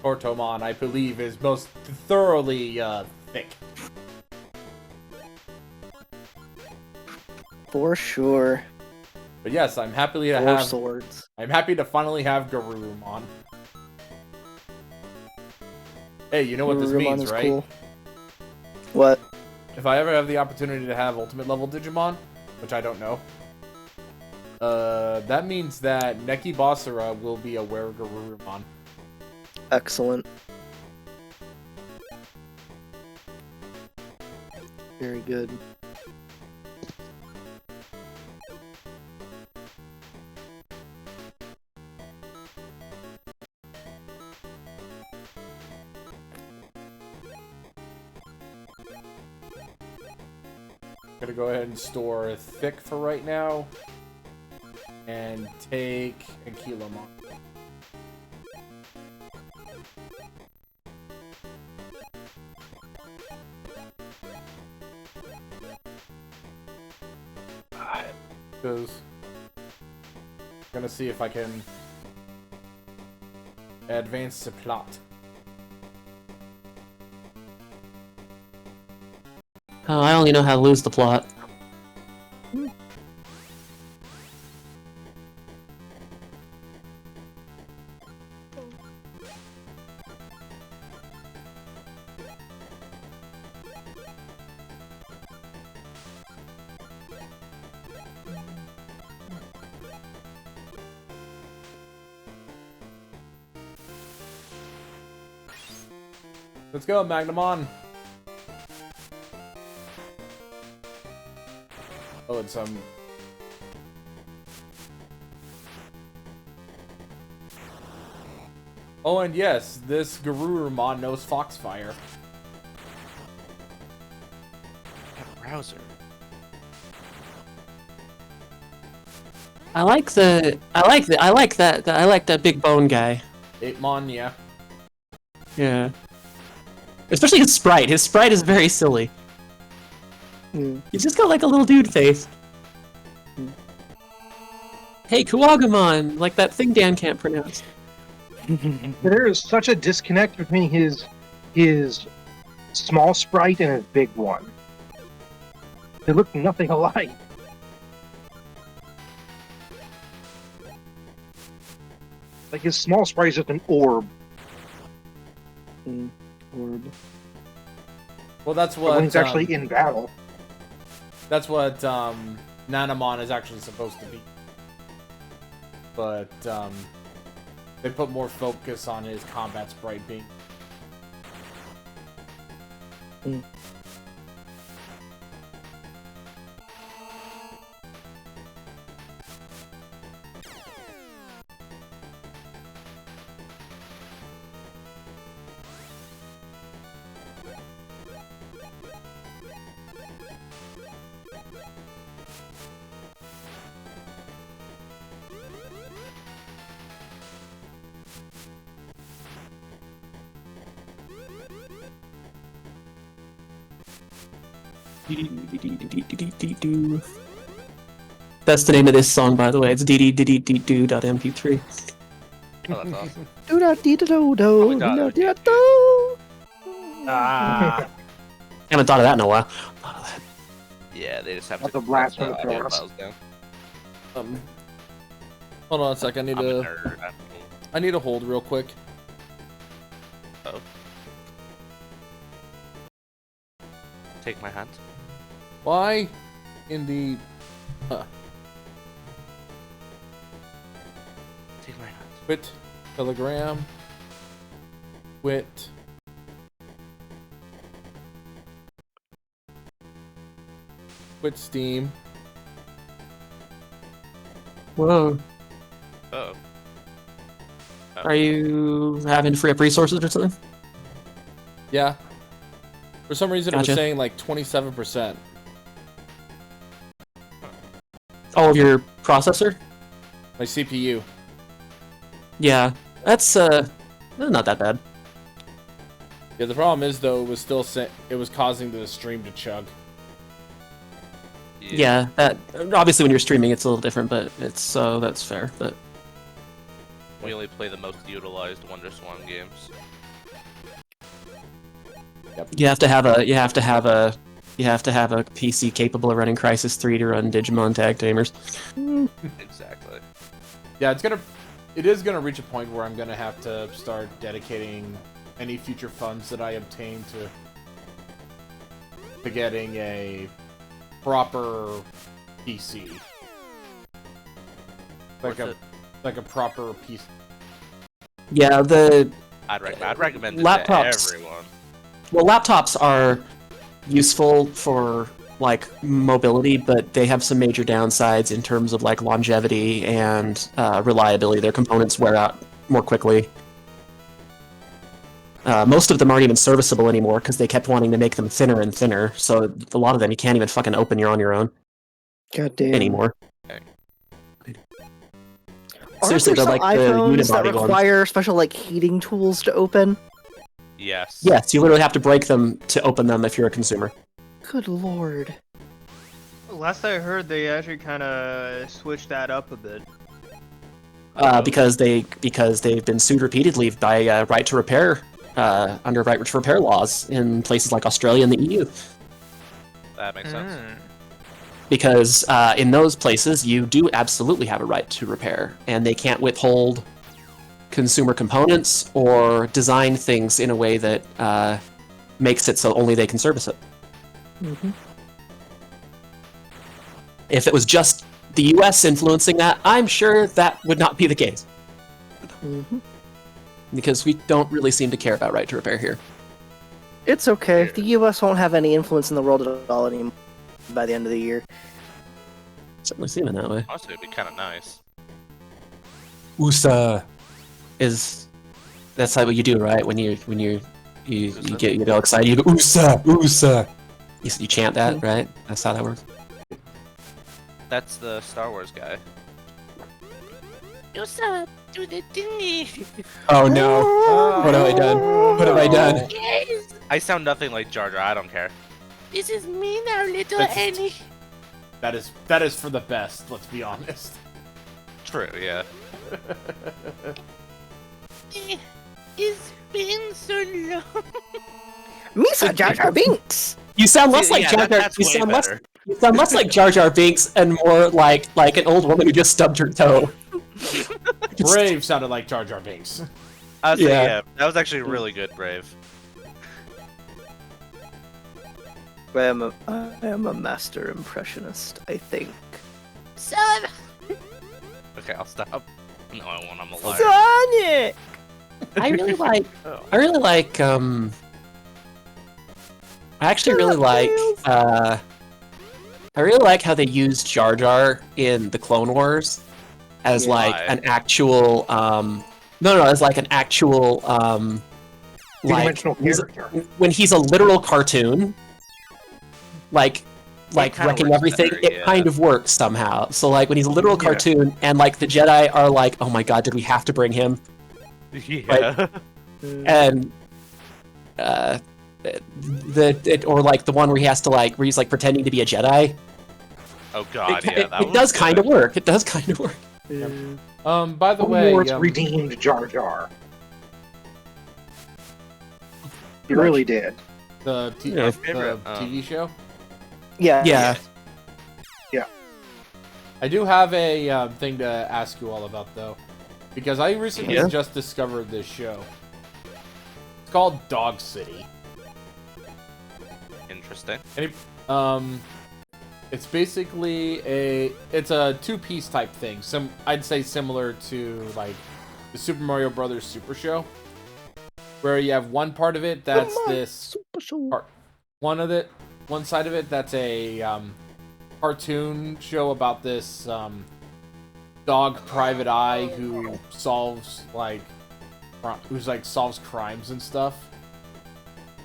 Tortomon, I believe, is most thoroughly thick. For sure. But yes, I'm happy to Four have. swords. I'm happy to finally have Garurumon. Hey, you know what this Garurumon means, is right? cool. What? If I ever have the opportunity to have ultimate level Digimon, which I don't know, that means that Neki Basara will be a Were Garurumon. Excellent. Very good. Gonna go ahead and store Thick for right now, and take Ankylomon. Because I'm gonna see if I can advance the plot. Oh, I only know how to lose the plot. Let's go, Magnamon! Oh, it's Oh, and yes, this Garurumon knows Foxfire. Browser. I like that big bone guy. Apemon, yeah. Yeah. Especially his sprite. His sprite is very silly. He's just got like a little dude face. Hey, Kuwagamon! Like that thing Dan can't pronounce. There is such a disconnect between his small sprite and his big one. They look nothing alike. Like his small sprite is just an orb. Orb. Well, that's But what when he's actually in battle. That's what Nanamon is actually supposed to be. But they put more focus on his combat sprite being. That's the name of this song, by the way. It's dddddo.mp3. Oh, that's awesome. Do da dee da do do. Oh my God, Do okay. da do. Ah! Haven't thought of that in a while. Yeah, they just have That's to a blast from the audio past. files down. Hold on a sec. I need I'm a to. nerd. I need to hold real quick. Oh. Take my hand. Why? In the. Take my hand. Quit Telegram. Quit. Quit Steam. Whoa. Oh. Are you having free up resources or something? Yeah. For some reason, it Gotcha. was saying like 27%. Oh, of your processor? My CPU. Yeah. That's, not that bad. Yeah, the problem is though, it was still it was causing the stream to chug. Yeah, that, obviously when you're streaming it's a little different, but it's, that's fair, but... we only play the most utilized WonderSwan games. You have to have a PC capable of running Crisis 3 to run Digimon Tag Tamers. Exactly. Yeah, it is gonna reach a point where I'm gonna have to start dedicating any future funds that I obtain to getting a proper PC. Like a proper PC. Yeah, I'd recommend it laptops. to everyone. Well, laptops are useful for like mobility, but they have some major downsides in terms of like longevity and reliability. Their components wear out more quickly. Most of them aren't even serviceable anymore because they kept wanting to make them thinner and thinner. So a lot of them you can't even fucking open on your own God damn. anymore. Aren't Seriously, there they're some like the iPhones that unibody ones. require special like heating tools to open? Yes. Yes, you literally have to break them to open them if you're a consumer. Good lord. Last I heard, they actually kind of switched that up a bit. Because they've been sued repeatedly by right to repair under right to repair laws in places like Australia and the EU. That makes sense. Because in those places you do absolutely have a right to repair, and they can't withhold consumer components or design things in a way that makes it so only they can service it. Mm-hmm. If it was just the US influencing that, I'm sure that would not be the case. Mm-hmm. Because we don't really seem to care about right to repair here. It's okay. The US won't have any influence in the world at all anymore by the end of the year. Certainly seeming that way. Honestly, it'd be kind of nice. USA that's like what you do, right? When you get all excited, you go USA, USA. You chant that, right? That's how that works. That's the Star Wars guy. Yosa, do the thingy. Oh no! What have I done? What have I done? Yes, I sound nothing like Jar Jar. I don't care. this is me now, little That's- Annie. That is for the best, let's be honest. True. Yeah. It's been so long. Misa Jar Jar Binks! You sound less like Yeah, Jar Jar. that's You way sound less. better. You sound less like Jar Jar Binks and more like an old woman who just stubbed her toe. Brave sounded like Jar Jar Binks. I say, Yeah. yeah, that was actually really good, Brave. I am a master impressionist, I think. Son, Okay, I'll stop. No, I won't. I'm a liar. Sonic! I actually really like I really like how they used Jar Jar in the Clone Wars as like Why? an actual as like an actual like Two-dimensional character. when he's a literal cartoon, like kinda wrecking works everything, better, it yeah. kind of works somehow. So like when he's a literal Yeah. cartoon and like the Jedi are like, oh my god, did we have to bring him? Yeah. And or like the one where he has to like where he's like pretending to be a Jedi. Oh god, it, yeah. That it was does good. kind of work. It does kind of work. By the way, Wars redeemed Jar Jar. He really did. the Yeah. Favorite, TV show. Yeah. Yeah. I do have a thing to ask you all about, though, because I recently Yeah. just discovered this show. It's called Dog City. Interesting. It's basically it's a two-piece type thing. I'd say similar to like the Super Mario Brothers Super Show, where you have one part of it that's this one side of it that's a cartoon show about this dog Private Eye who solves solves crimes and stuff.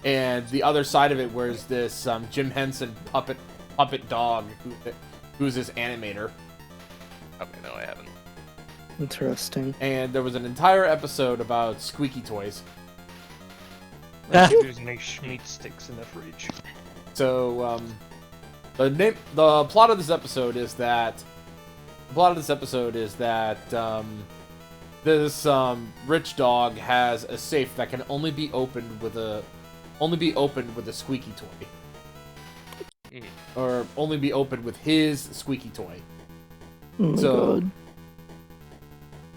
And the other side of it, where's this Jim Henson puppet dog who's this animator. Okay, no, I haven't. Interesting. And there was an entire episode about squeaky toys. Dudes make meat sticks in the fridge. So the plot of this episode is that this rich dog has a safe that can only be opened with a squeaky toy. Or only be opened with his squeaky toy. Oh my God.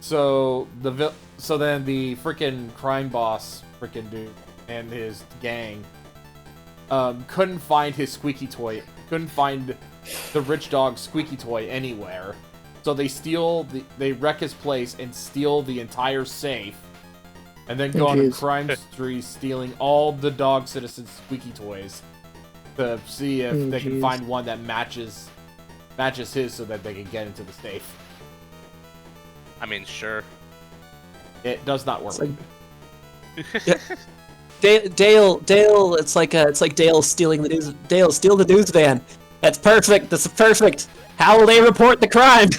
So then the freaking crime boss freaking dude and his gang couldn't find his squeaky toy. Couldn't find the rich dog's squeaky toy anywhere. So they wreck his place and steal the entire safe, and then go on a crime spree stealing all the dog citizens' squeaky toys to see if they can find one that matches his, so that they can get into the safe. I mean, sure. It does not work. Dale, it's like Dale stealing the news. Dale, steal the news van. That's perfect. That's perfect. How will they report the crime?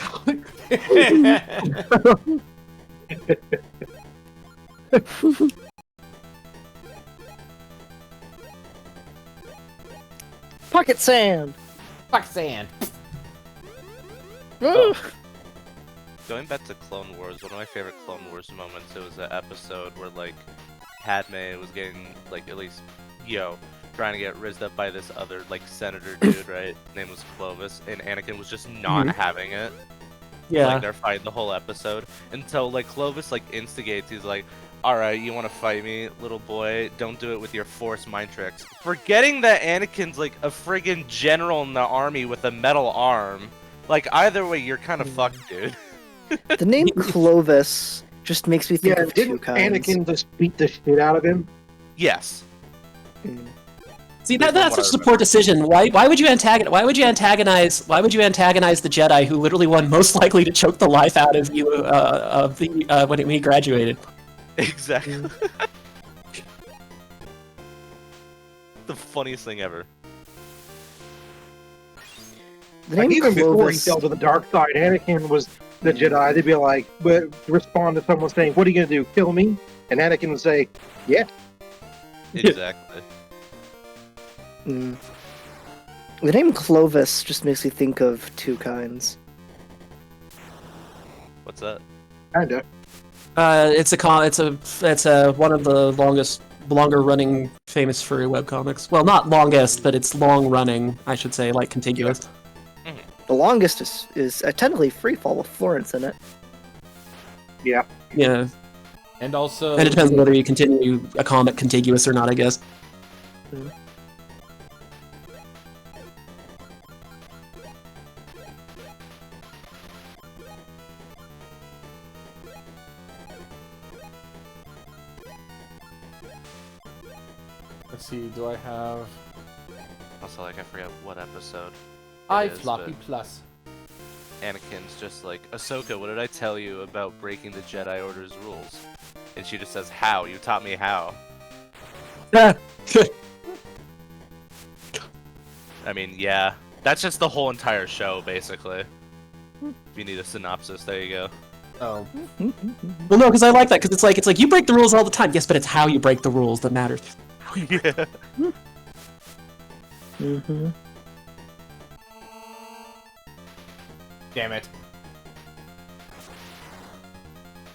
Pocket sand. Fuck sand. Oh. Going back to Clone Wars, one of my favorite Clone Wars moments, it was an episode where, like, Padme was getting, like, at least, trying to get rizzed up by this other, like, senator dude, right? His name was Clovis, and Anakin was just not having it. Yeah. Like, they're fighting the whole episode. Until, like, Clovis, like, instigates, he's like, alright, you want to fight me, little boy? Don't do it with your Force mind tricks. Forgetting that Anakin's, like, a friggin' general in the army with a metal arm. Like, either way, you're kind of fucked, dude. The name Clovis just makes me think of two didn't kinds. Anakin just beat the shit out of him? Yes. See, that's such a poor decision. Why would you antagonize the Jedi who literally won most likely to choke the life out of you when he graduated? Exactly. The funniest thing ever. The Like, name even before he Clovis. fell to the dark side, Anakin was the Jedi. They'd be like, respond to someone saying, "What are you gonna do? Kill me?" And Anakin would say, "Yeah." Exactly. The name Clovis just makes me think of two kinds. What's that? Kinda. It's one of the longer running famous furry webcomics. Well, not longest, but it's long running, I should say, like contiguous. The longest is technically Freefall with Florence in it. Yeah. Yeah. And also, And it depends on whether you continue a comic contiguous or not, I guess. let's see, do I have Also, like, I forget what episode. Floppy Plus? Anakin's just like, Ahsoka, what did I tell you about breaking the Jedi Order's rules? And she just says, how? You taught me how. I mean, yeah. That's just the whole entire show, basically. If you need a synopsis, there you go. Oh. Well, no, because I like that, because it's like you break the rules all the time. Yes, but it's how you break the rules that matters. Yeah. Damn it.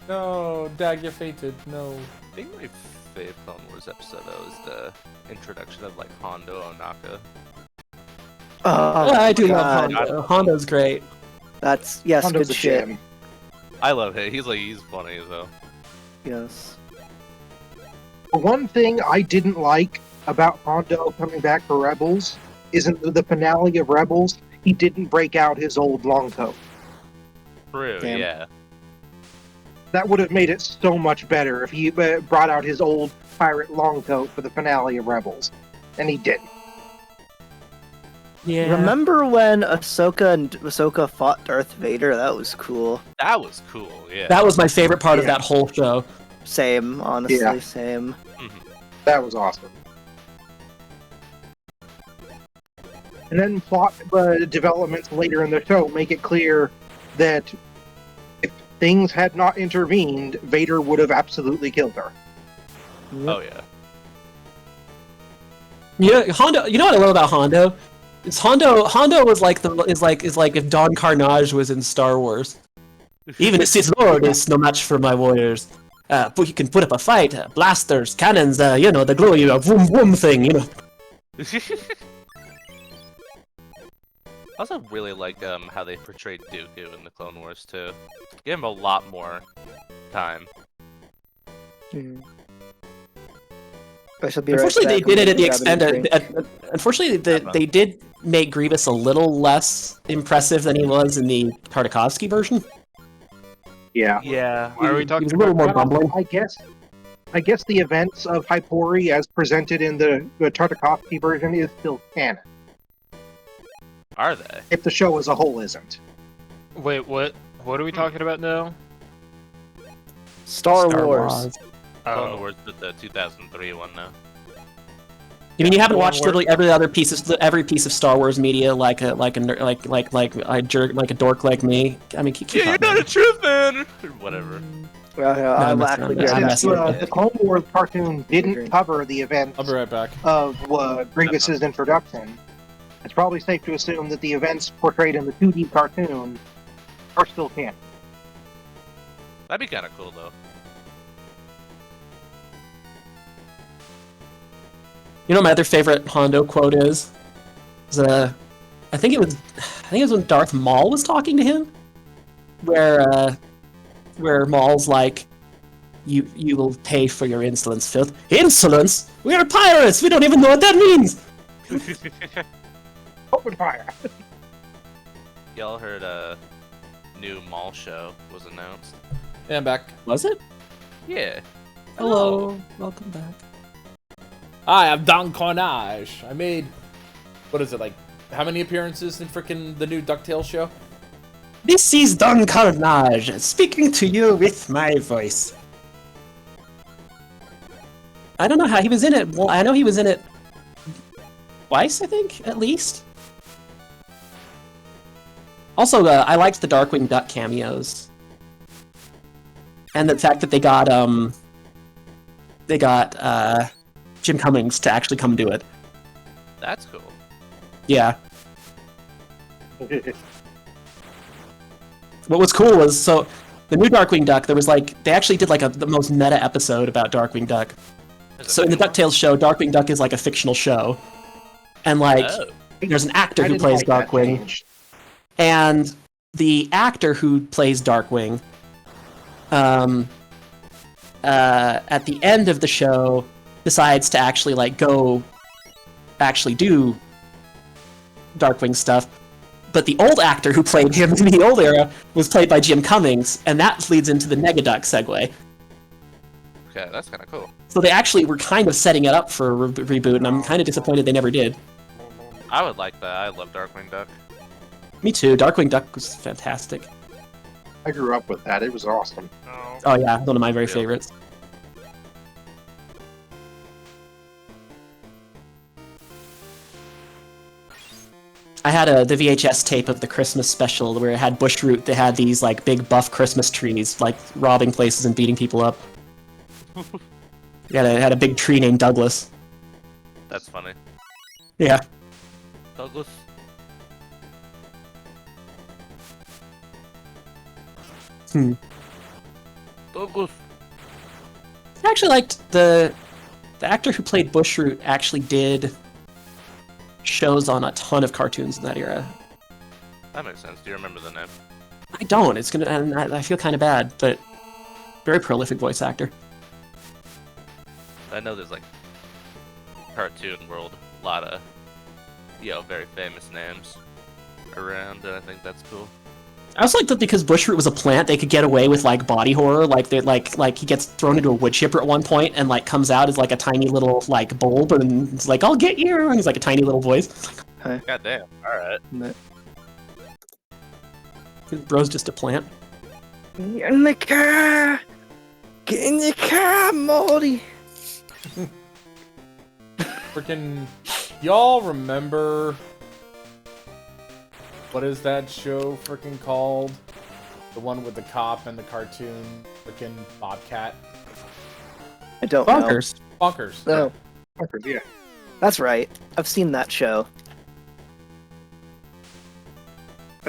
No, Dag, you fainted. No. I think my favorite Clone Wars episode, though, is the introduction of, like, Hondo Onaka. Oh, I do God. love Hondo. Hondo's great. That's Hondo's good a shit. gem. I love him. He's funny, though. Yes. The one thing I didn't like about Hondo coming back for Rebels is in the finale of Rebels, he didn't break out his old long coat. True, Damn. yeah. That would have made it so much better if he brought out his old pirate long coat for the finale of Rebels. And he didn't. Yeah. Remember when Ahsoka fought Darth Vader? That was cool. That was cool, yeah. That was my favorite part of Yeah. that whole show. Same, honestly, Yeah. same. That was awesome. And then plot developments later in the show make it clear that if things had not intervened, Vader would have absolutely killed her. Oh, yeah. Yeah, Hondo. You know what I love about Hondo? It's Hondo. Hondo was like is like if Don Carnage was in Star Wars. Even a Sith Lord is no match for my warriors. But you can put up a fight, blasters, cannons, the glowy vroom vroom thing, I also really like how they portrayed Dooku in the Clone Wars too. Give him a lot more time. I shall be Unfortunately, right back. they did it at the I'm gonna extent. grab a drink. Unfortunately, they did make Grievous a little less impressive than he was in the Tartakovsky version. Yeah. Yeah. Why are we He talking was a little about more bumbling. I guess the events of Hypori as presented in the Tartakovsky version is still canon, Are they? if the show as a whole isn't. Wait, what? What are we talking about now? Star Wars. Clone Oh. Wars did the 2003 one now. You mean you haven't Clone watched Wars. literally every piece of Star Wars media like a dork like me? I mean, keep Yeah, you're talking. not a truth man! Or whatever. I'll I'm actually messing grab around. that. Since the Clone Wars cartoon didn't Drink. cover the events I'll be right back. of Grievous's introduction, it's probably safe to assume that the events portrayed in the 2D cartoon are still canon. That'd be kind of cool though. You know, my other favorite Hondo quote is I think it was when Darth Maul was talking to him, where Maul's like, "You will pay for your insolence, filth. Insolence? We are pirates. We don't even know what that means." Open fire! Y'all heard a new mall show was announced? Yeah, I'm back. Was it? Yeah. Hello, welcome back. Hi, I'm Don Carnage. I made, what is it, like, how many appearances in frickin' the new DuckTales show? This is Don Carnage speaking to you with my voice. I don't know how he was in it. Well, I know he was in it twice, I think, at least. Also, I liked the Darkwing Duck cameos, and the fact that they got Jim Cummings to actually come do it. That's cool. Yeah. What was cool was, so the new Darkwing Duck, there was like, they actually did like the most meta episode about Darkwing Duck. So in the DuckTales show, Darkwing Duck is like a fictional show. And like, Oh. there's an actor I who didn't plays like that Darkwing. change. And the actor who plays Darkwing, at the end of the show, decides to actually like go actually do Darkwing stuff. But the old actor who played him in the old era was played by Jim Cummings, and that leads into the Negaduck segue. Okay, that's kind of cool. So they actually were kind of setting it up for a reboot, and I'm kind of disappointed they never did. I would like that. I love Darkwing Duck. Me too. Darkwing Duck was fantastic. I grew up with that. It was awesome. No. Oh yeah, one of my very Yeah. favorites. I had the VHS tape of the Christmas special where it had Bushroot. They had these like big buff Christmas trees, like robbing places and beating people up. Yeah, it had a big tree named Douglas. That's funny. Yeah. Douglas. Hmm. Douglas. I actually liked the actor who played Bushroot actually did shows on a ton of cartoons in that era. That makes sense. Do you remember the name? I don't. It's gonna. And I feel kind of bad, but very prolific voice actor. I know there's like cartoon world, a lot of very famous names around, and I think that's cool. I also like that because Bushroot was a plant, they could get away with like body horror. Like they like he gets thrown into a wood chipper at one point and like comes out as like a tiny little like bulb and it's like I'll get you, and he's like a tiny little voice. God damn. All right. Bro's just a plant. Get in the car! Get in the car, Morty! Freaking, y'all remember, what is that show freaking called? The one with the cop and the cartoon freaking Bobcat? I don't know. Bonkers. Bonkers. No, Yeah. that's right. I've seen that show.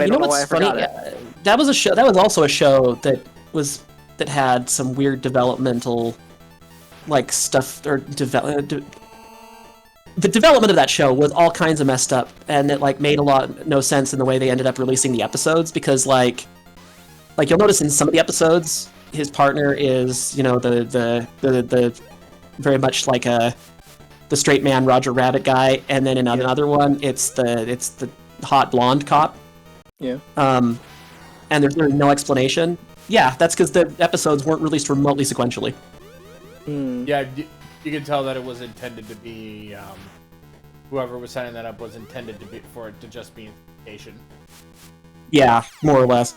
I You know don't know why I what's funny? forgot it. That was a show. That was also a show that had some weird developmental, like stuff or the development of that show was all kinds of messed up, and it like made no sense in the way they ended up releasing the episodes because like you'll notice in some of the episodes his partner is the very much like the straight man Roger Rabbit guy, and then in another one it's the hot blonde cop. Yeah. And there's really no explanation. Yeah, that's because the episodes weren't released remotely sequentially. Yeah, you can tell that it was intended to be. Whoever was setting that up was intended to be for it to just be information. Yeah, more or less.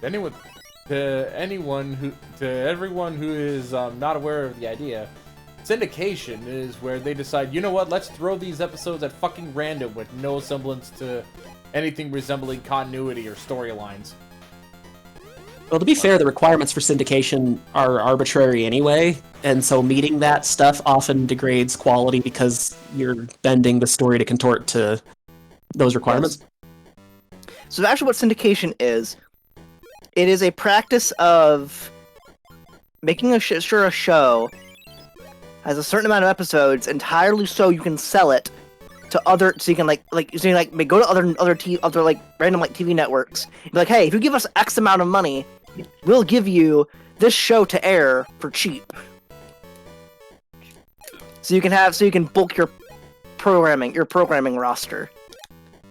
To everyone who is not aware of the idea, syndication is where they decide, you know what, let's throw these episodes at fucking random with no semblance to anything resembling continuity or storylines. Well, to be fair, the requirements for syndication are arbitrary anyway, and so meeting that stuff often degrades quality because you're bending the story to contort to those requirements. So actually what syndication is, it is a practice of making sure a show has a certain amount of episodes entirely so you can sell it to other, so you can go to other like random like TV networks and be like, hey, if you give us X amount of money, we'll give you this show to air for cheap. So you can bulk your programming roster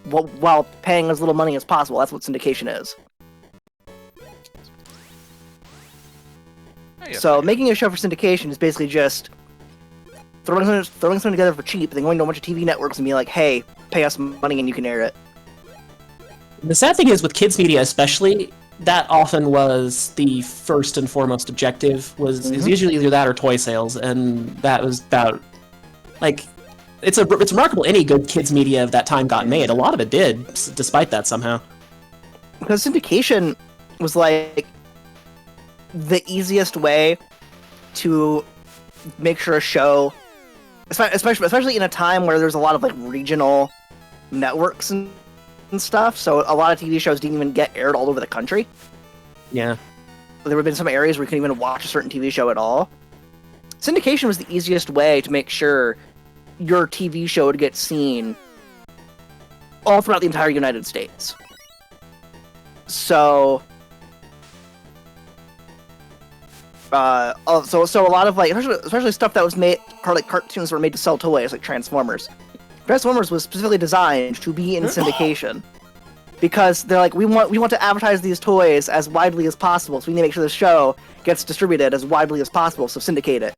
while paying as little money as possible. That's what syndication is. So making a show for syndication is basically just throwing something together for cheap, and then going to a bunch of TV networks and being like, hey, pay us money and you can air it. The sad thing is with kids media especially, that often was the first and foremost objective, is usually either that or toy sales, and that was about, like, it's remarkable any good kids media of that time got made. A lot of it did, despite that somehow. Because syndication was like the easiest way to make sure a show, especially in a time where there's a lot of like regional networks and stuff, so a lot of TV shows didn't even get aired all over the country. Yeah. There have been some areas where you couldn't even watch a certain TV show at all. Syndication was the easiest way to make sure your TV show would get seen all throughout the entire United States. So so a lot of like, especially stuff that was made, like cartoons that were made to sell toys, like Transformers. Transformers was specifically designed to be in syndication because they're like, we want to advertise these toys as widely as possible, so we need to make sure the show gets distributed as widely as possible. So syndicate it.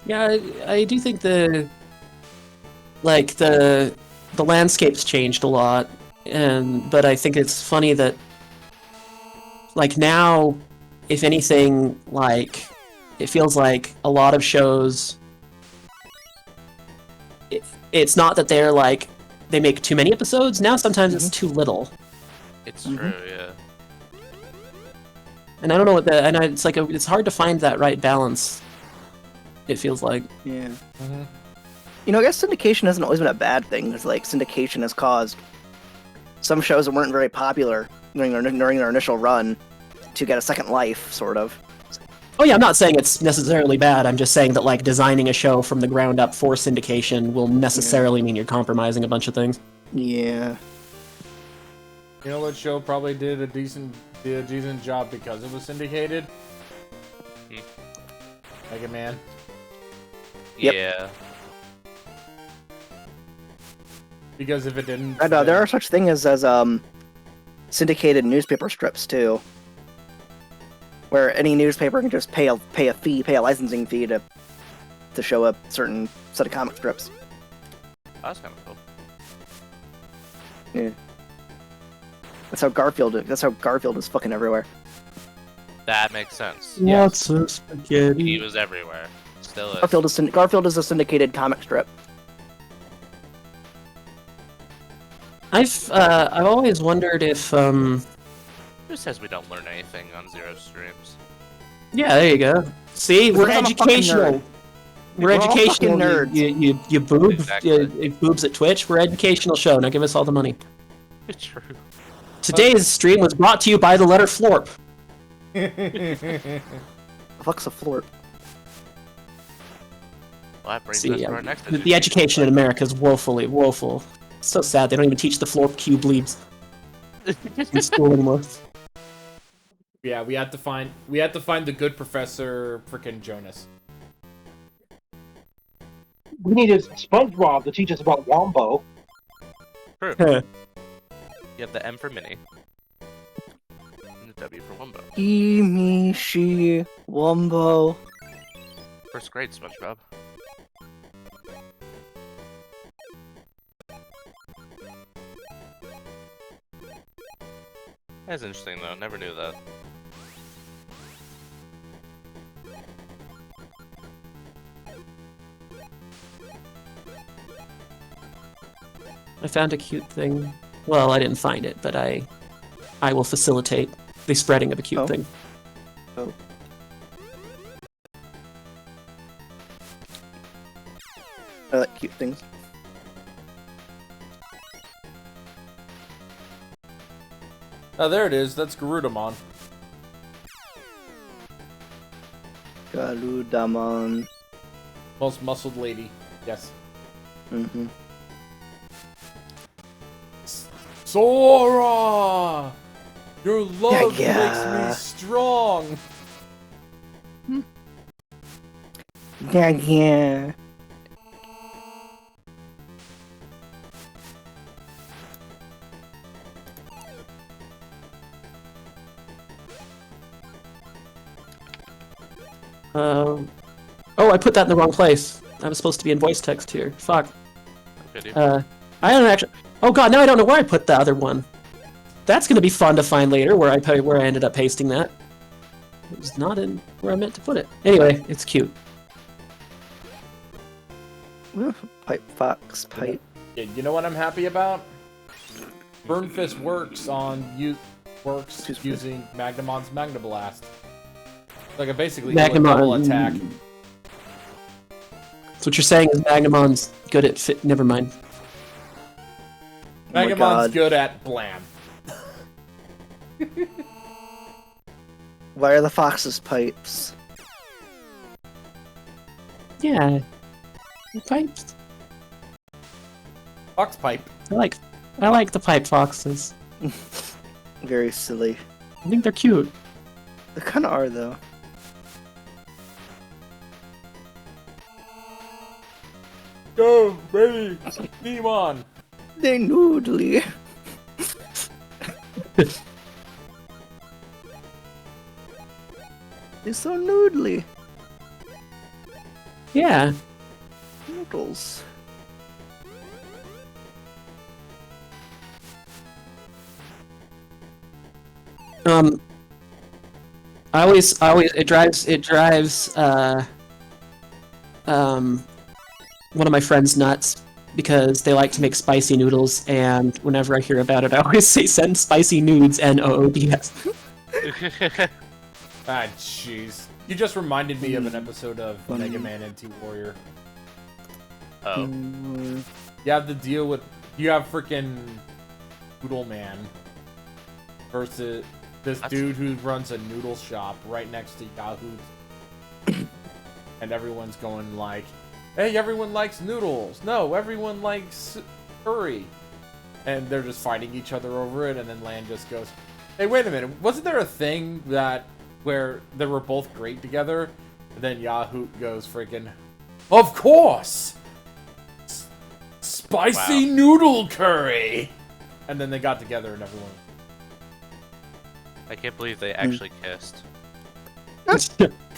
Yeah, I do think the landscape's changed a lot, but I think it's funny that like now, if anything, like it feels like a lot of shows. It's not that they're like they make too many episodes. Now sometimes it's too little. It's true, yeah. And I don't know what it's hard to find that right balance. It feels like. Yeah. You know, I guess syndication hasn't always been a bad thing. It's like syndication has caused some shows that weren't very popular during their initial run to get a second life, sort of. Oh yeah, I'm not saying it's necessarily bad. I'm just saying that like designing a show from the ground up for syndication will necessarily mean you're compromising a bunch of things. Yeah. You know what show probably did a decent job because it was syndicated? Mega Man. Yep. Yeah. Because if it didn't, I know there are such things as syndicated newspaper strips too, where any newspaper can just pay a licensing fee to show a certain set of comic strips. That's kind of cool. Yeah. That's how Garfield is fucking everywhere. That makes sense. Lots of spaghetti. He was everywhere. Still is. Garfield is a syndicated comic strip. I've always wondered if Who says we don't learn anything on Zero streams? Yeah, there you go. See, we're Because I'm a fucking educational. nerd. We're We're all fucking educational. nerds. You boob, Exactly. you boobs at Twitch. We're an educational show. Now give us all the money. True. Today's stream was brought to you by the letter Florp. Fuck's a flirt. Well, that brings us See, to our next the education in America is woefully woeful. It's so sad they don't even teach the Florp cube leaves in school anymore. Yeah, we had to find the good Professor frickin' Jonas. We needed SpongeBob to teach us about Wombo. True. You have the M for mini. And the W for Wumbo. He, me, she, Wumbo. First grade, SpongeBob. That's interesting though, never knew that. I found a cute thing. Well, I didn't find it, but I will facilitate the spreading of a cute Oh. thing. Oh. I like cute things. Oh, there it is. That's Garudamon. Garudamon. Most muscled lady. Yes. Mm-hmm. Sora! Your love Yeah. makes me strong. Yeah. Oh, I put that in the wrong place. I was supposed to be in voice text here. Fuck. Okay, dude. I don't actually. Oh god, now I don't know where I put the other one. That's gonna be fun to find later. Where I ended up pasting that. It was not in where I meant to put it. Anyway, it's cute. Pipe fox, pipe. Yeah, you know what I'm happy about? Burnfist works using Magnemon's Magna Blast. Like I basically do a double attack. So what you're saying is Magnemon's good at fit. Never mind. my Magnemon's God. good at blam. Why are the foxes pipes? Yeah. Pipes. Fox pipe. I like the pipe foxes. Very silly. I think they're cute. They kind of are, though. Go, baby! Digimon! They're noodly. They're so noodly. Yeah. Noodles. I always, it drives, one of my friends nuts because they like to make spicy noodles, and whenever I hear about it, I always say send spicy nudes, N-O-O-D-S. Ah, jeez. You just reminded me of an episode of Mega Man NT Warrior. Oh. You have to deal with... You have freaking Noodle Man versus this dude who runs a noodle shop right next to Yahoo's. And everyone's going like, hey, everyone likes noodles. No, everyone likes curry. And they're just fighting each other over it, and then Lan just goes, hey, wait a minute. Wasn't there a thing where they were both great together? And then Yahoo goes freaking, of course! Spicy noodle curry! And then they got together and everyone... I can't believe they actually kissed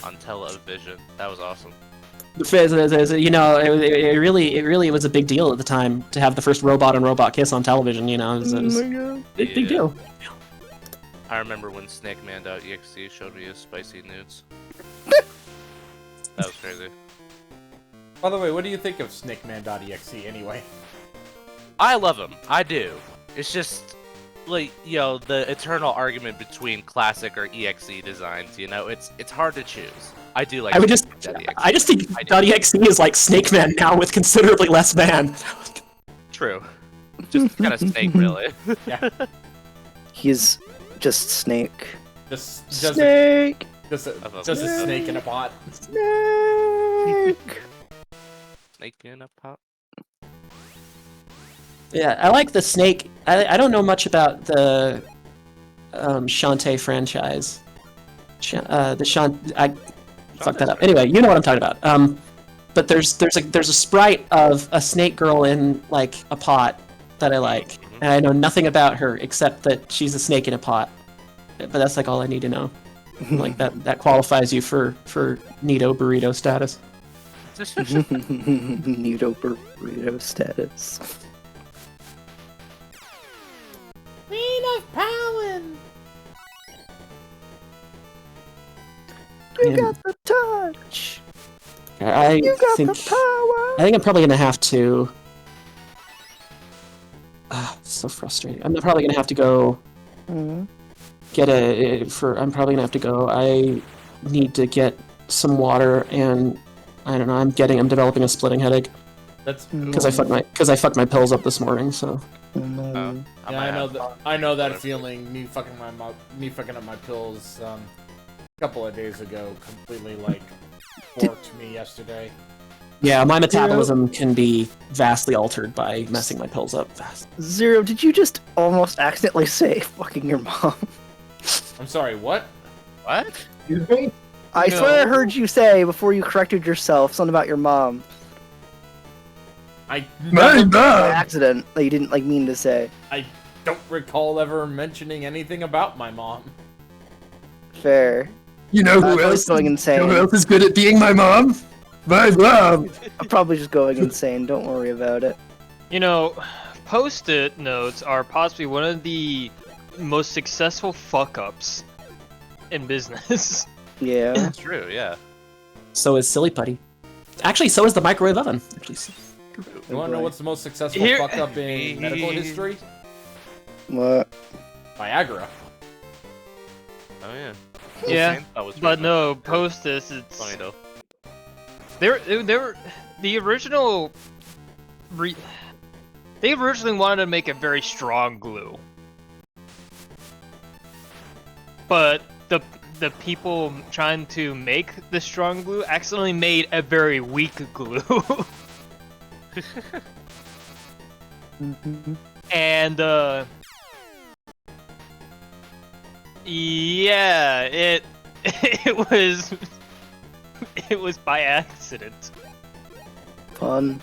on television. That was awesome. You know, it really was a big deal at the time to have the first robot on robot kiss on television. You know, it was God. big deal. I remember when SnakeMan.exe showed me his spicy nudes. That was crazy. By the way, what do you think of SnakeMan.exe anyway? I love him. I do. It's just like, the eternal argument between classic or EXE designs. It's hard to choose. I do like. I just think .exe is like Snake Man now with considerably less man. True. Just kind of Snake, really. Yeah. He's just Snake. Just Snake! just a snake in a pot. Snake! Snake in a pot. Yeah, I like the Snake. I don't know much about the Shantae franchise. I fucked that up. Anyway, you know what I'm talking about. But there's a sprite of a snake girl in like a pot that I like, and I know nothing about her except that she's a snake in a pot. But that's like all I need to know. Like that qualifies you for Nito burrito status. Nito burrito status. Queen of Pollen. You got the touch. I You got think the power. I'm probably gonna have to. So frustrating. I'm probably gonna have to go get I'm probably gonna have to go. I need to get some water, and I don't know. I'm developing a splitting headache That's because I fucked my pills up this morning. So yeah, I know that feeling. Me fucking up my pills a couple of days ago completely like forked me yesterday. yeah, my metabolism can be vastly altered by messing my pills up. Zero, did you just almost accidentally say fucking your mom? I'm sorry, what? What? Excuse me? I swear I heard you say before you corrected yourself something about your mom. I By never, accident that you didn't like mean to say. I don't recall ever mentioning anything about my mom. Fair. You know I'm probably going insane. is good at being my mom? My mom. I'm probably just going insane. Don't worry about it. Post-it notes are possibly one of the most successful fuck-ups in business. Yeah. That's true, yeah. So is Silly Putty. Actually, so is the microwave oven. Actually, You want to know what's the most successful Here- fuck up in medical history? What? Viagra. Oh yeah. Yeah, That was but pretty no, much- post-its, it's... Funny though. They were the original. They originally wanted to make a very strong glue, but the people trying to make the strong glue accidentally made a very weak glue. And yeah, it was by accident. Fun.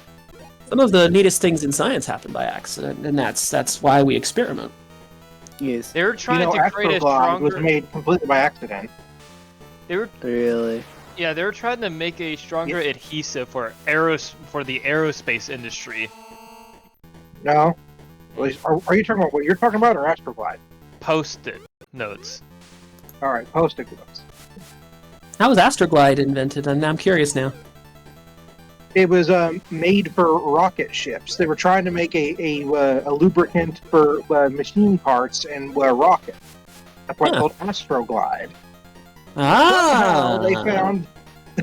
some of the neatest things in science happen by accident, and that's why we experiment. Yes. They were trying to create a Astroglide was stronger. made completely by accident. They were Really? they were trying to make a stronger adhesive for the aerospace industry. No? At least, are you talking about what you're talking about, or Astroglide? Post-it notes. Alright, post-it notes. How was Astroglide invented? And I'm curious now. It was made for rocket ships. They were trying to make a lubricant for machine parts and rocket. That's why it's called Astroglide. Ah,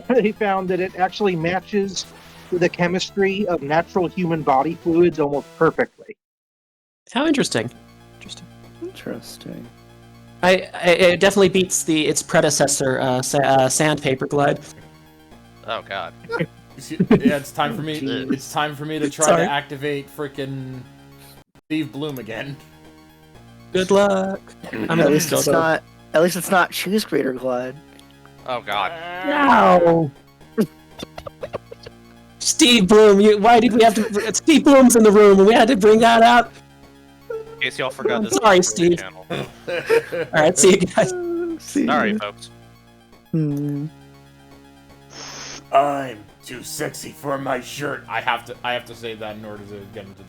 They found that it actually matches the chemistry of natural human body fluids almost perfectly. how interesting. Interesting. It definitely beats its predecessor, Sandpaper Glide. Oh god. Yeah, it's time for me. Jeez. It's time for me to try Sorry. to activate frickin' Steve Bloom again. Good luck. I'm At gonna least it's not. At least it's not Cheese Grater Glide. Oh god. No. Steve Bloom, why did we have to? Steve Bloom's in the room, and we had to bring that out. In case y'all forgot this. Sorry, is a Steve. channel. All right, see you guys. Sorry, folks. I'm too sexy for my shirt. I have to say that in order to get into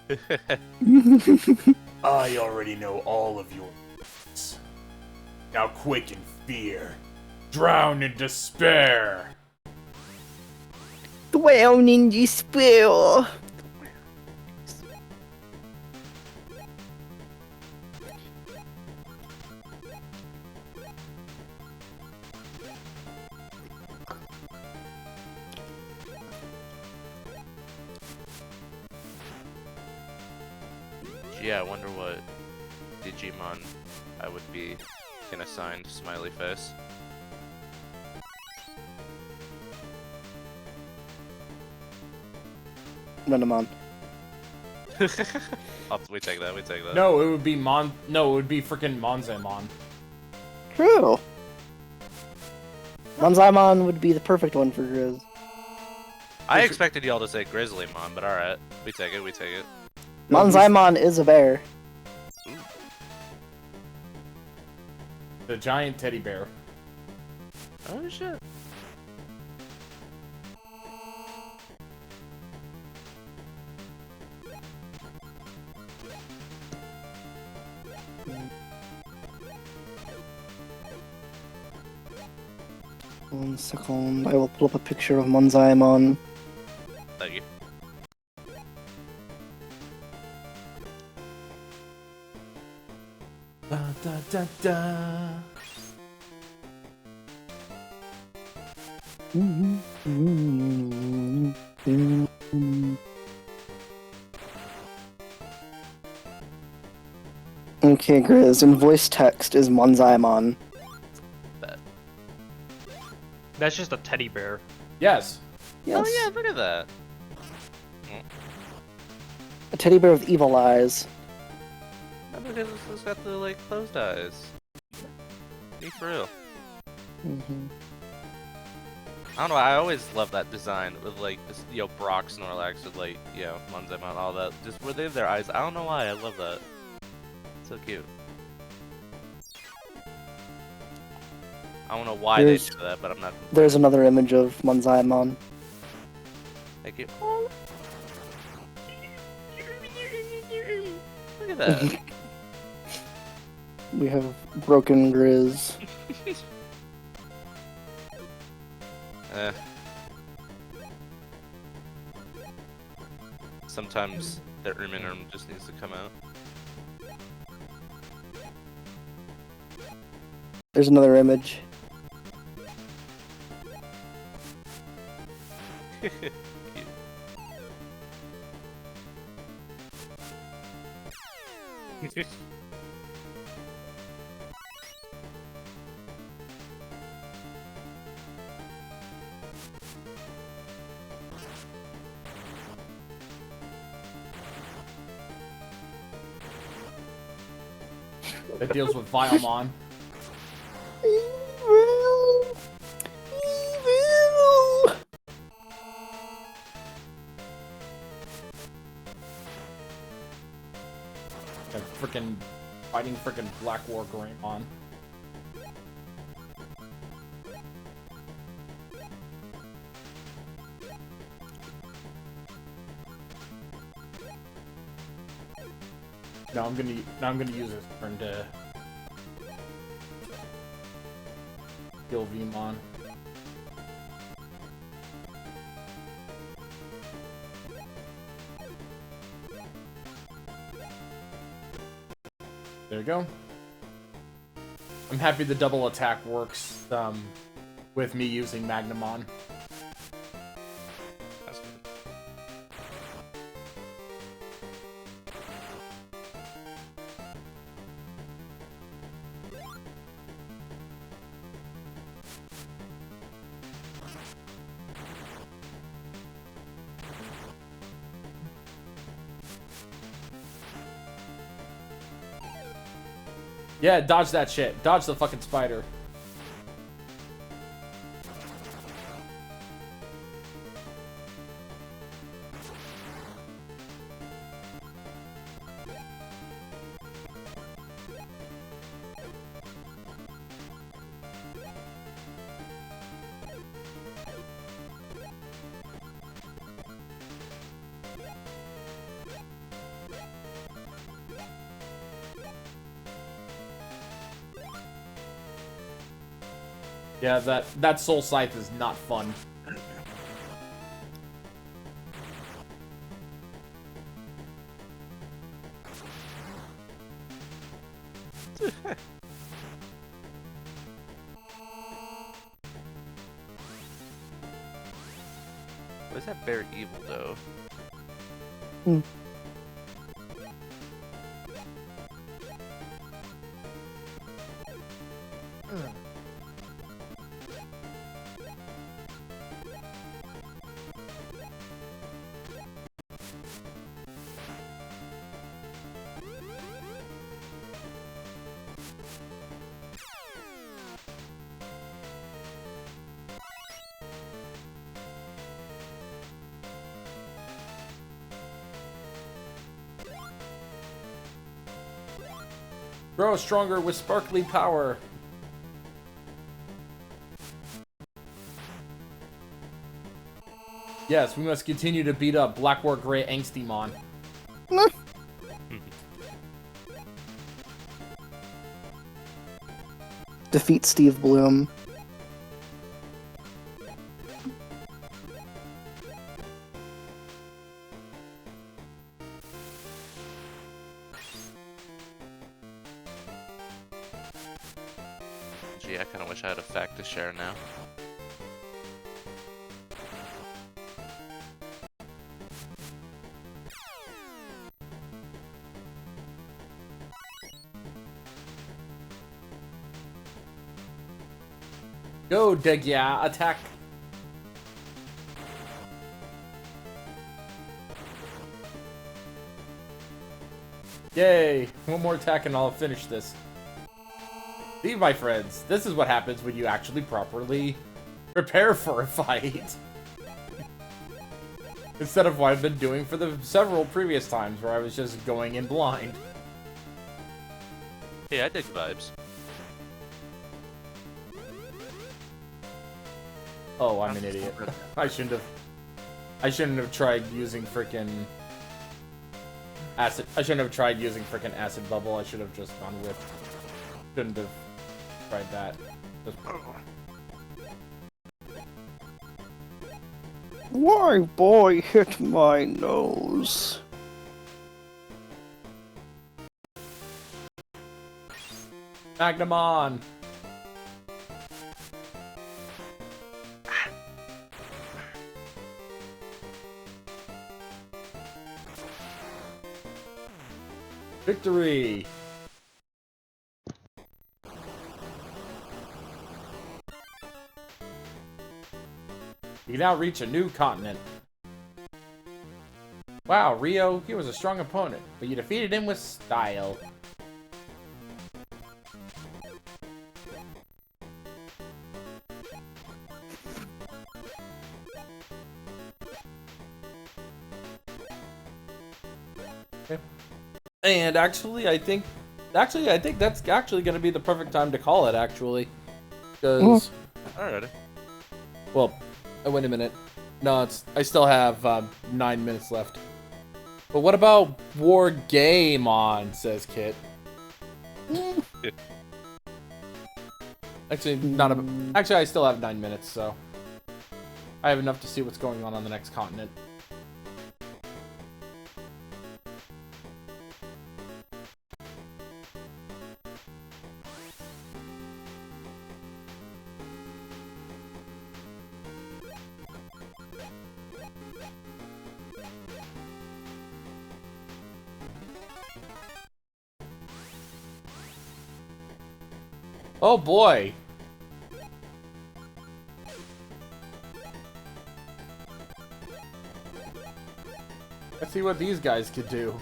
the. I already know all of your. Now quake in fear, drown in despair. Drown in this spill. Yeah, I wonder what Digimon I would be in assigned smiley face. Renamon. We take that, we take that. No, it would be No, it would be freaking Monzaemon. True. Monzaemon would be the perfect one for Grizz. I expected y'all to say Grizzlymon, but alright. We take it, we take it. Monzaemon is a bear. The giant teddy bear. Oh shit. One second, I will pull up a picture of Monzaemon. Thank you. Da da da da. Okay, Grizz, in voice text is Monzaemon. That's just a teddy bear. Yes. Yes. Oh yeah, look at that. A teddy bear with evil eyes. Oh, look at this, it's got the like closed eyes. Be for real. Mm-hmm. I don't know, I always love that design with like this, Brock Snorlax with like, Monzaemon, all that. Just where they have their eyes. I don't know why, I love that. So cute. I don't know why they do that, but I'm not. There's another image of Monzaemon. Thank you. Look at that. We have Broken Grizz. Sometimes the Erminarm just needs to come out. There's another image. That deals with Vilemon. Evil! Evil! Like freaking fighting freaking Black War Greymon. Now I'm gonna use this turn to kill Vmon. There you go. I'm happy the double attack works with me using Magnamon. That's good. Yeah, dodge that shit. Dodge the fucking spider. Yeah, that Soul Scythe is not fun. Why is that bear evil though? Grow stronger with sparkly power. Yes, we must continue to beat up Black War Grey Angstymon. Defeat Steve Bloom. Gee, I kind of wish I had a fact to share now. Go, Degya, attack! Yay! One more attack and I'll finish this. See, my friends, this is what happens when you actually properly prepare for a fight. Instead of what I've been doing for the several previous times where I was just going in blind. Hey, I dig vibes. Oh, I'm an idiot. I shouldn't have tried using frickin' acid. I shouldn't have tried using frickin' acid bubble. I should have just gone with. Shouldn't have tried that. Just... Why, boy, hit my nose? Magnamon! Victory! You can now reach a new continent. Wow, Rio, he was a strong opponent, but you defeated him with style. Okay. And actually, I think that's actually going to be the perfect time to call it, actually. Because... Alrighty. Well, wait a minute. No, I still have 9 minutes left. But what about War Game-On, says Kit. Actually, I still have 9 minutes, so... I have enough to see what's going on the next continent. Oh boy! Let's see what these guys could do.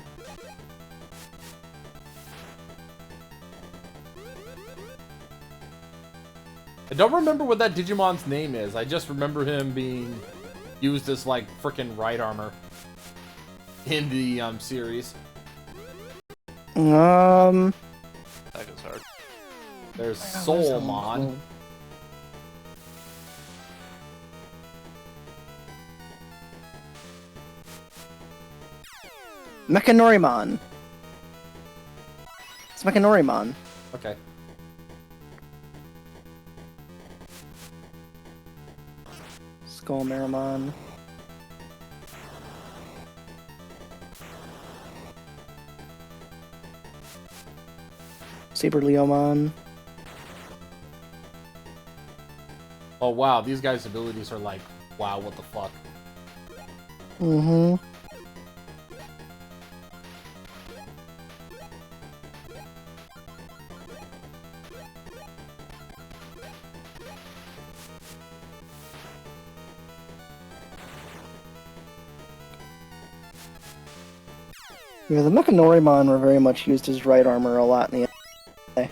I don't remember what that Digimon's name is. I just remember him being used as like frickin' right armor in the series. That goes hard. There's Soulmon. Mechanorimon. It's Mechanorimon. Okay. Skullmeramon. Saberleomon. Oh wow, these guys' abilities are like, wow, what the fuck. Mm-hmm. Yeah, the Mechanorimon were very much used as right armor a lot in the anime.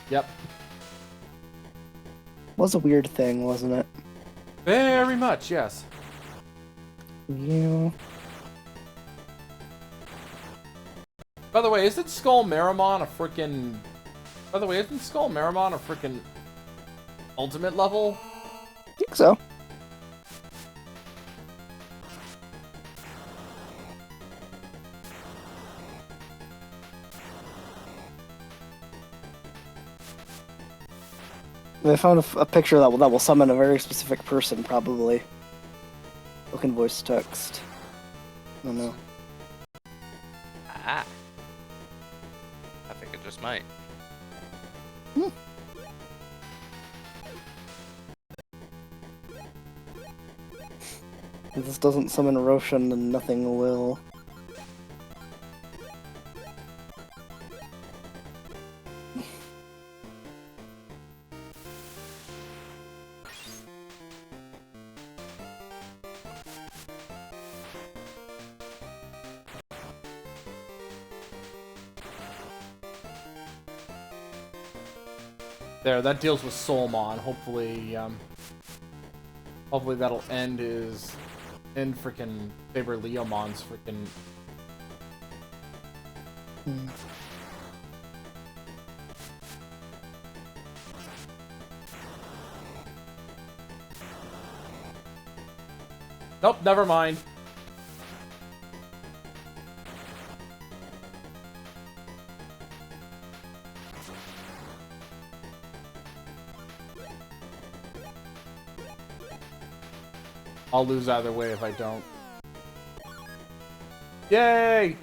Yep. Was a weird thing, wasn't it? Very much, yes. Yeah. By the way, isn't Skull Marimon a freaking... By the way, isn't Skull Marimon a freaking ultimate level? I think so. I found a picture that will summon a very specific person, probably. Looking voice text. I don't know. Ah. I think it just might. If this doesn't summon Roshan, then nothing will. There, that deals with Soulmon. Hopefully, hopefully that'll end freaking Saber Leomon's freaking. Nope, never mind. I'll lose either way if I don't. Yay!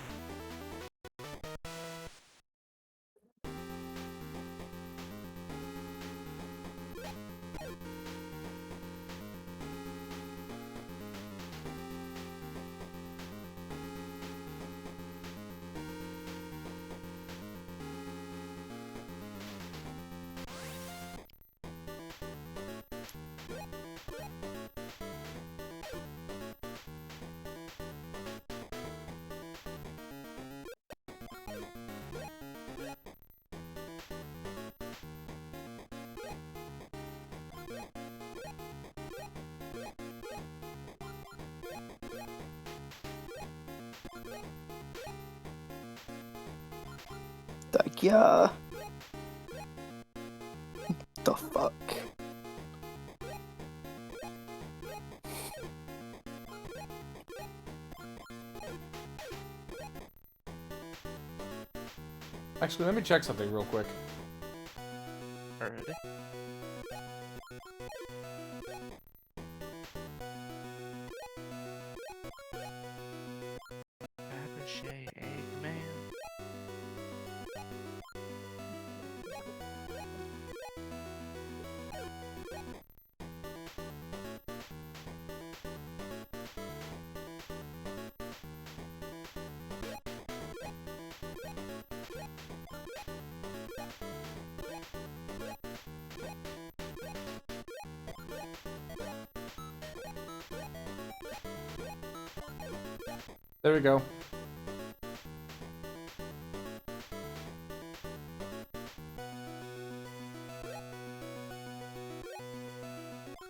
Like, yeah. The fuck? Actually, let me check something real quick. Already? Fabergé Eggman. There we go.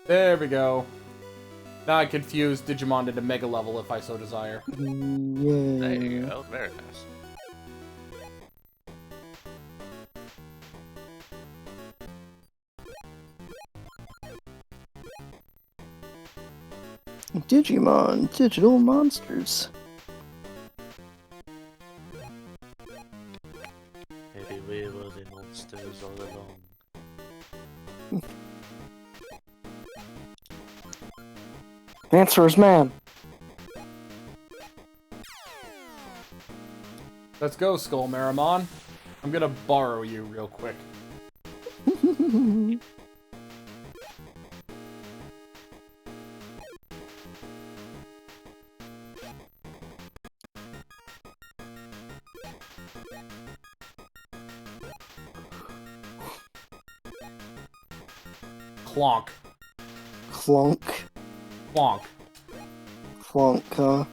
There we go. Now I confuse Digimon into Mega Level if I so desire. There you go. Very nice. Digimon, digital monsters. Maybe we were the monsters all along. Answer is man. Let's go, Skull Marimon. I'm gonna borrow you real quick. Clonk. Clunk. Clonk. Clunk, huh?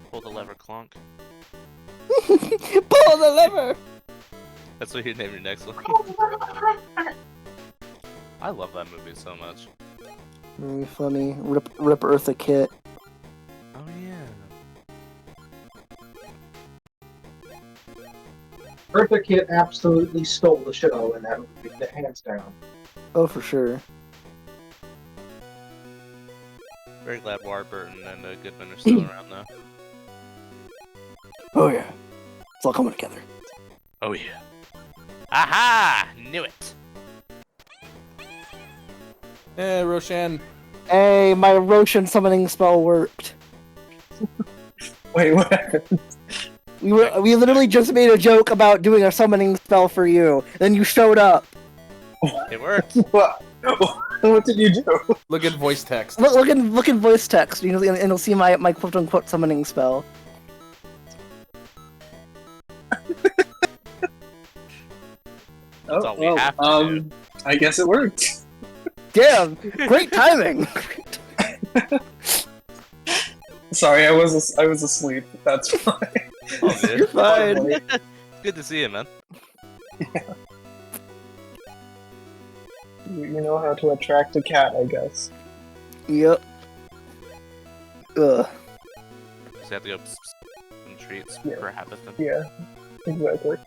Pull the lever. liver. That's what you name your next one. I love that movie so much. Very funny. Rip Eartha Kitt. Oh yeah. Eartha Kitt absolutely stole the show in that movie, hands down. Oh, for sure. Very glad Warburton and Goodman are still around though. Oh yeah. It's all coming together. Oh yeah. Aha! Knew it. Eh, Roshan. Hey, my Roshan summoning spell worked. Wait, what happened? We literally just made a joke about doing a summoning spell for you, then you showed up. It worked. What? What did you do? Look at voice text. Look in voice text, and you'll see my quote unquote summoning spell. That's all we have to do. I guess it worked. Damn, great timing. Sorry, I was asleep. That's fine. Oh, dude. You're fine. It's good to see you, man. You know how to attract a cat, I guess. Yep. Ugh. Just have to go and treats Yeah. for habit. Yeah, exactly.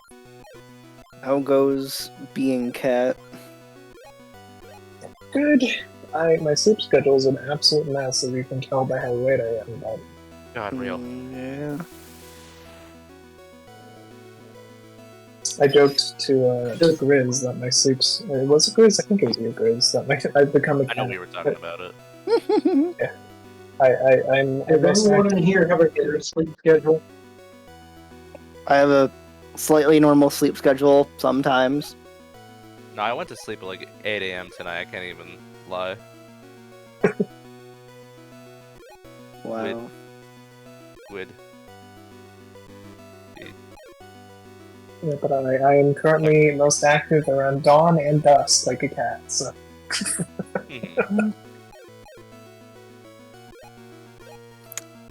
How goes being cat? Good. My sleep schedule is an absolute mess, as you can tell by how late I am. But God, real. Yeah. I joked to Grizz that my sleeps. Was it Grizz? I think it was you, Grizz. That I've become a I cat. know we were talking about it. I'm. Does anyone in here have a sleep schedule? I have a slightly normal sleep schedule sometimes. No, I went to sleep at like 8 a.m. tonight. I can't even lie. Wow. Would. Yeah, but I am currently most active around dawn and dusk, like a cat. So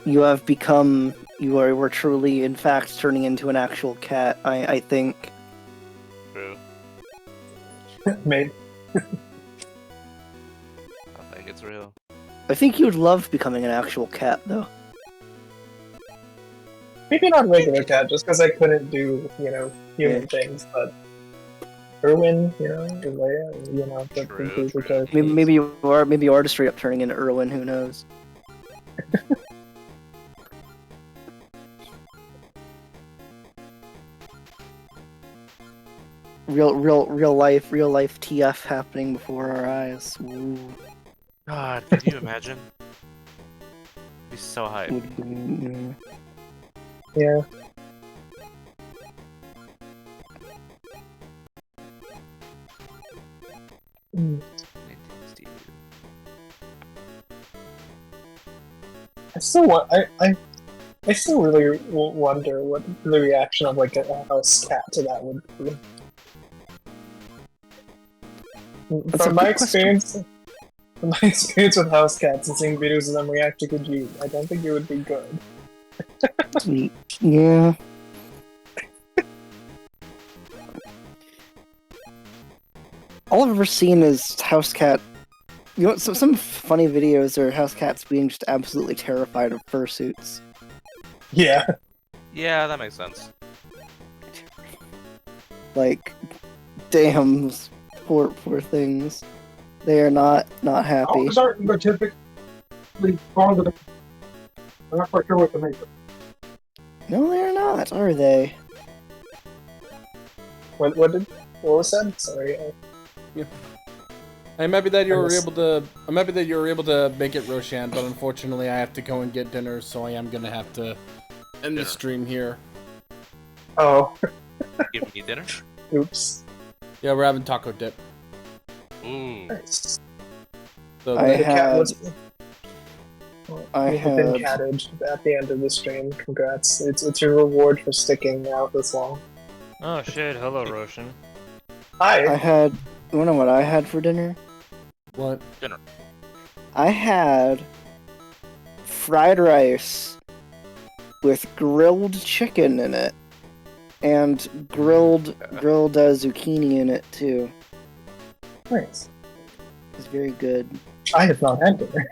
You have become. Were truly, in fact, turning into an actual cat. I think. True. maybe. I think it's real. I think you would love becoming an actual cat, though. Maybe not regular cat, just because I couldn't do, human things, but Erwin, Leia, the True, things true. which are Maybe you are just straight up turning into Erwin. Who knows? real life TF happening before our eyes. Ooh. God, can you imagine? Be so hype. yeah. Mm. I still really wonder what the reaction of like a house cat to that would be. That's a From my good question. experience with house cats and seeing videos of them reacting to you, I don't think it would be good. Yeah. All I've ever seen is house cat. Some funny videos are house cats being just absolutely terrified of fursuits. Yeah. Yeah, that makes sense. Like, damn, poor things. They are not happy. Dogs aren't typically fond of them. I'm not quite sure what to make of them. No, they're not, are they? What was said? Sorry. I'm happy that you were able to. I'm happy that you were able to make it, Roshan. But unfortunately, I have to go and get dinner, so I am gonna have to end the stream here. Oh. Give me dinner. Oops. Yeah, we're having taco dip. Ooh. Nice. So I The cat had. was. I You've been had. catted at the end of the stream. Congrats. It's your reward for sticking out this long. Oh shit, hello Roshan. Hi. I had. You wanna know what I had for dinner? what? Dinner. I had fried rice with grilled chicken in it. and grilled zucchini in it too. Nice. It's very good. I have not had dinner.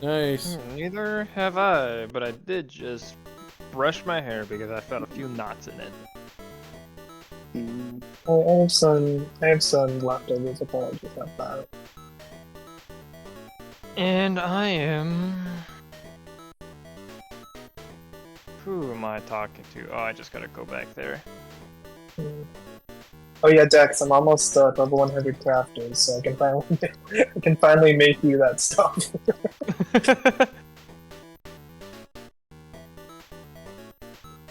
Nice. Neither have I, but I did just brush my hair because I felt a few knots in it. Mm. I have some leftovers. Apologies about that. And I am... Who am I talking to? Oh, I just gotta go back there. Oh yeah, Dex, I'm almost level 100 crafters, so I can finally make you that stuff.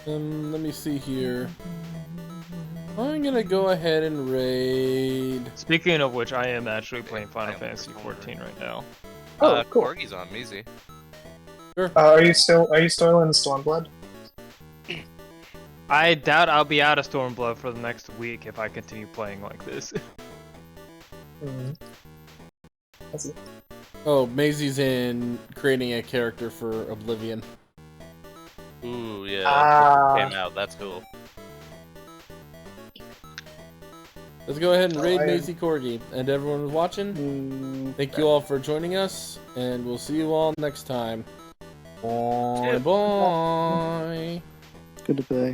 Let me see here. I'm gonna go ahead and raid. Speaking of which, I am actually playing Final Fantasy XIV right now. Oh, cool. Corgi's on easy. Are you still in Stormblood? I doubt I'll be out of Stormblood for the next week if I continue playing like this. I see. Oh, Maisie's in creating a character for Oblivion. Ooh, yeah. Came out. That's cool. Let's go ahead and raid I am- Maisie Corgi. And everyone who's watching, thank you all for joining us, and we'll see you all next time. Bye bye. Goodbye.